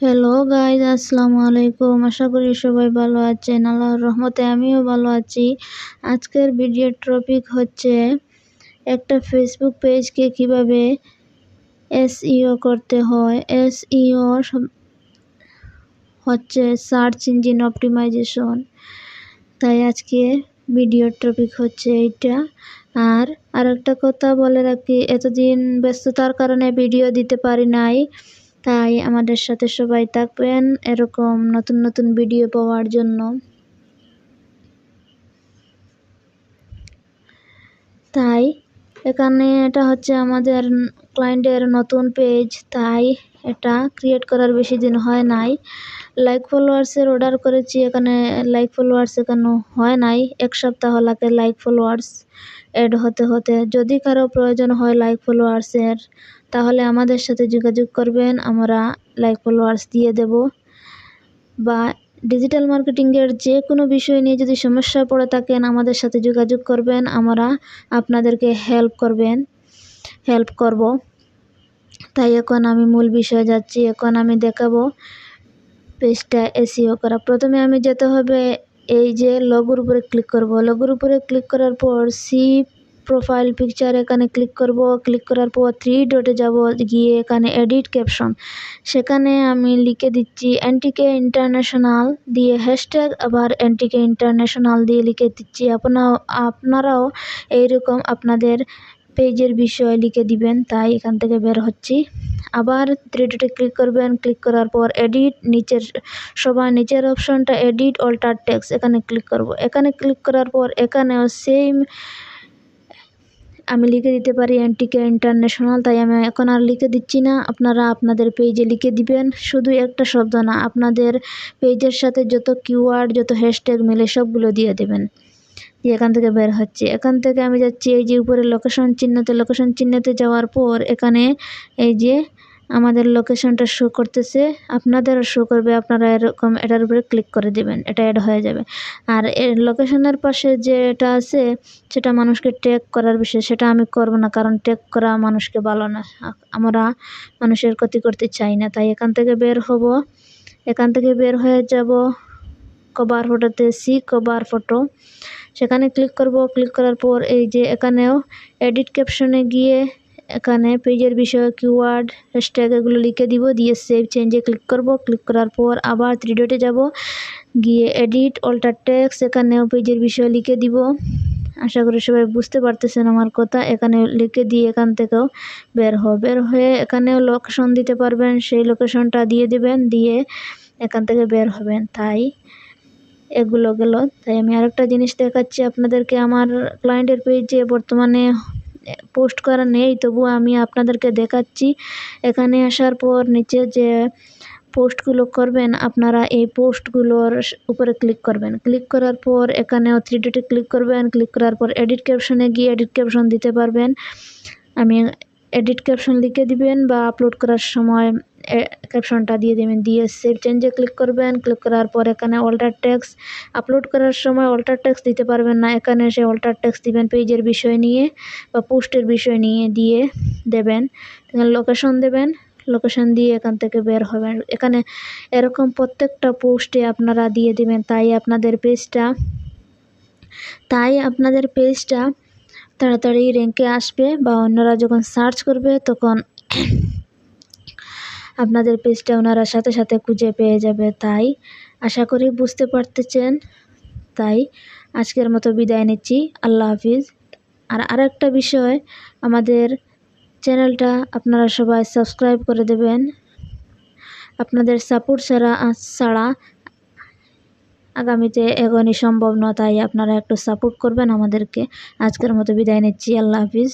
Hello guys, আসসালামু আলাইকুম। আশা করি সবাই ভালো আছেন। আল্লাহর রহমতে আমিও ভালো আছি। আজকের ভিডিওর টপিক হচ্ছে একটা ফেসবুক পেজকে কিভাবে এসইও করতে হয়। এসইও হচ্ছে সার্চ ইঞ্জিন অপটিমাইজেশন। তাই আজকে ভিডিওর টপিক হচ্ছে এইটা। আর আরেকটা কথা বলে রাখি, এতদিন ব্যস্ততার কারণে ভিডিও দিতে পারি নাই, তাই আমাদের সাথে সবাই থাকবেন এরকম নতুন নতুন ভিডিও পাওয়ার জন্য। তাই এখানে এটা হচ্ছে আমাদের ক্লায়েন্টের নতুন পেজ, তাই এটা ক্রিয়েট করার বেশি দিন হয় নাই। লাইক ফলোয়ার্সের অর্ডার করেছি, এখানে লাইক ফলোয়ার্স এখানে হয় নাই। 1 সপ্তাহ লাগে লাইক ফলোয়ার্স অ্যাড হতে হতে। যদি কারো প্রয়োজন হয় লাইক ফলোয়ার্সের, তাহলে আমাদের সাথে যোগাযোগ করবেন, আমরা লাইক ফলোয়ার্স দিয়ে দেব। বা ডিজিটাল মার্কেটিংয়ের যে কোনো বিষয় নিয়ে যদি সমস্যা পড়ে থাকেন, আমাদের সাথে যোগাযোগ করবেন, আমরা আপনাদেরকে হেল্প করব। তাই এখন আমি মূল বিষয়ে যাচ্ছি। এখন আমি দেখাবো পেজটা এসইও করা। প্রথমে আমি যেতে হবে, এই যে লোগোর উপরে ক্লিক করব। লোগোর উপরে ক্লিক করার পর সি প্রোফাইল পিকচার এখানে ক্লিক করব। ক্লিক করার পর 3 ডটে যাব, গিয়ে এখানে এডিট ক্যাপশন, সেখানে আমি লিখে দিচ্ছি এনটিকে ইন্টারন্যাশনাল দিয়ে হ্যাশট্যাগ, আবার এনটিকে ইন্টারন্যাশনাল দিয়ে লিখে দিচ্ছি। আপনারাও এইরকম আপনাদের পেজের বিষয় লিখে দিবেন। তাই এখান থেকে বের হচ্ছি। আবার 3 ডটে ক্লিক করবেন। ক্লিক করার পর এডিট, নিচের অপশনটা এডিট অল্টার টেক্সট, এখানে ক্লিক করব। এখানে ক্লিক করার পর এখানেও সেম আমি লিখে দিতে পারি এনটিকে ইন্টারন্যাশনাল। তাই আমি এখন আর লিখে দিচ্ছি না, আপনারা আপনাদের পেজে লিখে দিবেন। শুধু একটা শব্দ না, আপনাদের পেজের সাথে যত কিওয়ার্ড, যত হ্যাশট্যাগ মিলে সবগুলো দিয়ে দেবেন। দিয়ে এখান থেকে বের হচ্ছে। এখান থেকে আমি যাচ্ছি এই যে উপরে লোকেশন চিহ্নতে যাওয়ার পর এখানে এই যে আমাদের লোকেশনটা শো করতেছে, আপনাদেরও শো করবে। আপনারা এরকম এটার উপরে ক্লিক করে দেবেন, এটা অ্যাড হয়ে যাবে। আর এর লোকেশনের পাশে যে এটা আছে, সেটা মানুষকে ট্যাগ করার বিষয়, সেটা আমি করব না, কারণ ট্যাগ করা মানুষকে ভালো না। আমরা মানুষের ক্ষতি করতে চাই না। তাই এখান থেকে বের হব। এখান থেকে বের হয়ে যাব কভার ফটোতে, সি কভার ফটো, সেখানে ক্লিক করব। ক্লিক করার পর এই যে এখানেও এডিট ক্যাপশনে গিয়ে এখানে পেজের বিষয়, কিওয়ার্ড, হ্যাশট্যাগ এগুলো লিখে দিব। দিয়ে সেভ চেঞ্জে ক্লিক করব। ক্লিক করার পর আবার 3 ডটে যাব, গিয়ে এডিট অল্টার টেক্সট, এখানেও পেজের বিষয় লিখে দিব। আশা করি সবাই বুঝতে পারতেছেন আমার কথা। এখানে লিখে দিয়ে এখান থেকেও বের হয়ে এখানেও লোকেশন দিতে পারবেন, সেই লোকেশনটা দিয়ে দেবেন। দিয়ে এখান থেকে বের হবেন। তাই এগুলো গেল। তাই আমি আরেকটা জিনিস দেখাচ্ছি আপনাদেরকে। আমার ক্লায়েন্টের পেজে বর্তমানে পোস্ট করা নেই, তবুও আমি আপনাদেরকে দেখাচ্ছি। এখানে আসার পর নিচে যে পোস্টগুলো করবেন, আপনারা এই পোস্টগুলোর উপরে ক্লিক করবেন। ক্লিক করার পর এখানেও 3 ডটে ক্লিক করবেন। ক্লিক করার পর এডিট ক্যাপশনে গিয়ে এডিট ক্যাপশন দিতে পারবেন। আমি এডিট ক্যাপশন লিখে দিবেন, বা আপলোড করার সময় ক্যাপশনটা দিয়ে দেবেন। দিয়ে সেভ চেঞ্জে ক্লিক করবেন। ক্লিক করার পর এখানে অল্টার টেক্সট, আপলোড করার সময় অল্টার টেক্সট দিতে পারবেন না, এখানে সে অল্টার টেক্সট দিবেন পেজের বিষয় নিয়ে বা পোস্টের বিষয় নিয়ে দিয়ে দেবেন। লোকেশন দেবেন, লোকেশন দিয়ে এখান থেকে বের হবেন। এখানে এরকম প্রত্যেকটা পোস্টে আপনারা দিয়ে দেবেন। তাই আপনাদের পেজটা তাড়াতাড়ি র্যাঙ্কে আসবে, বা অন্যরা যখন সার্চ করবে তখন আপনাদের পেজটা ওনারা সাথে সাথে খুঁজে পেয়ে যাবে। তাই আশা করি বুঝতে পারতেছেন। তাই আজকের মতো বিদায় নিচ্ছি, আল্লাহ হাফিজ। আর আরেকটা বিষয়, আমাদের চ্যানেলটা আপনারা সবাই সাবস্ক্রাইব করে দেবেন। আপনাদের সাপোর্ট ছাড়া আগামীতে এগোনো সম্ভব নয়, তাই আপনারা একটু সাপোর্ট করবেন আমাদেরকে। আজকের মতো বিদায় নিচ্ছি, আল্লাহ হাফিজ।